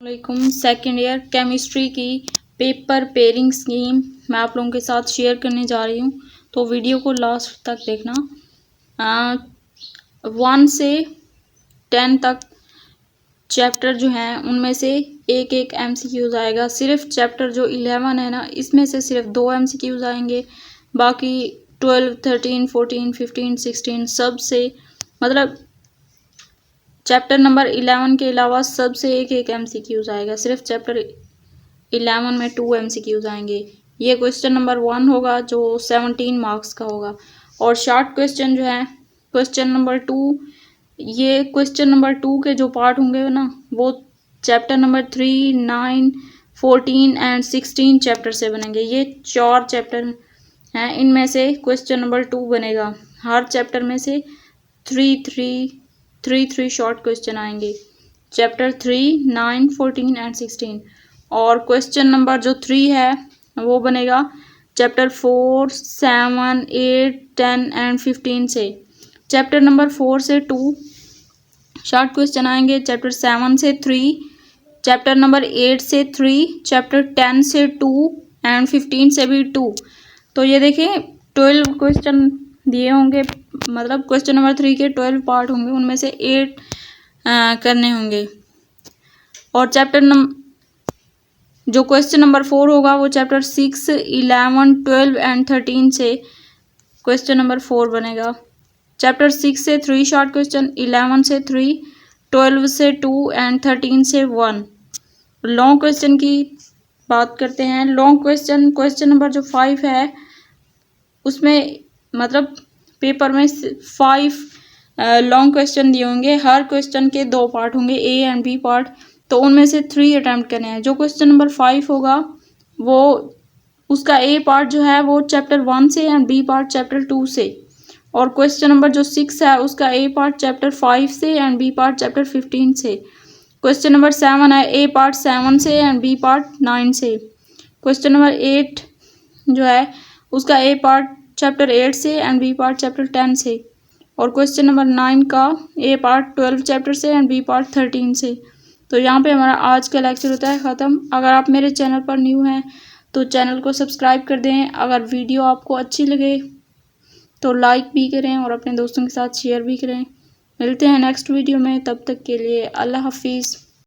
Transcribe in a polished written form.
वालेकुम। Second year chemistry की paper pairing scheme मैं आप लोगों के साथ शेयर करने जा रही हूँ, तो वीडियो को लास्ट तक देखना। 1 से 10 तक चैप्टर जो हैं उनमें से एक एक MCQs आएगा। सिर्फ चैप्टर जो 11 है ना, इसमें से सिर्फ 2 MCQs आएंगे। बाकी 12, 13, 14, 15, 16 सब से मतलब चैप्टर नंबर 11 के अलावा सबसे एक एक MCQs आएगा। सिर्फ चैप्टर 11 में 2 MCQs आएंगे। ये क्वेश्चन नंबर 1 होगा जो 17 मार्क्स का होगा। और शॉर्ट क्वेश्चन जो है क्वेश्चन नंबर 2, ये क्वेश्चन नंबर 2 के जो पार्ट होंगे ना, वो चैप्टर नंबर 3, 9, 14 एंड 16 चैप्टर से बनेंगे। ये 4 चैप्टर हैं, इनमें से क्वेश्चन नंबर 2 बनेगा। हर चैप्टर में से 3 शॉर्ट क्वेश्चन आएंगे। Chapter 3, 9, 14 and 16। और क्वेश्चन नंबर जो 3 है वो बनेगा चैप्टर 4, 7, 8, 10 एंड 15 से। चैप्टर नंबर 4 से 2 शॉर्ट क्वेश्चन आएंगे। चैप्टर 7 से 3, चैप्टर नंबर 8 से 3, चैप्टर 10 से 2 एंड 15 से भी 2। तो ये देखिए 12 क्वेश्चन दिए होंगे, मतलब क्वेश्चन नंबर 3 के 12 पार्ट होंगे, उनमें से 8 करने होंगे। और जो क्वेश्चन नंबर 4 होगा वो चैप्टर 6, 11, 12 एंड 13 से क्वेश्चन नंबर 4 बनेगा। चैप्टर 6 से 3 शॉर्ट क्वेश्चन, 11 से 3, 12 से 2 एंड 13 से 1। लॉन्ग क्वेश्चन की बात करते हैं। लॉन्ग क्वेश्चन नंबर जो 5 है उसमें मतलब पेपर में 5 लॉन्ग क्वेश्चन दिए होंगे। हर क्वेश्चन के 2 पार्ट होंगे, ए एंड बी पार्ट। तो उनमें से 3 अटैम्प्ट करने हैं। जो क्वेश्चन नंबर 5 होगा वो उसका ए पार्ट जो है वो चैप्टर 1 से एंड बी पार्ट चैप्टर 2 से। और क्वेश्चन नंबर जो 6 है उसका ए पार्ट चैप्टर 5 से एंड बी पार्ट चैप्टर 15 से। क्वेश्चन नंबर 7 है ए पार्ट 7 से एंड बी पार्ट 9 से। क्वेश्चन नंबर 8 जो है उसका ए पार्ट चैप्टर 8 से एंड बी पार्ट चैप्टर 10 से। और क्वेश्चन नंबर 9 का ए पार्ट 12 चैप्टर से एंड बी पार्ट 13 से। तो यहाँ पे हमारा आज का लेक्चर होता है ख़त्म। अगर आप मेरे चैनल पर न्यू हैं तो चैनल को सब्सक्राइब कर दें। अगर वीडियो आपको अच्छी लगे तो लाइक भी करें और अपने दोस्तों के साथ शेयर भी करें। मिलते हैं नेक्स्ट वीडियो में, तब तक के लिए अल्लाह हाफिज़।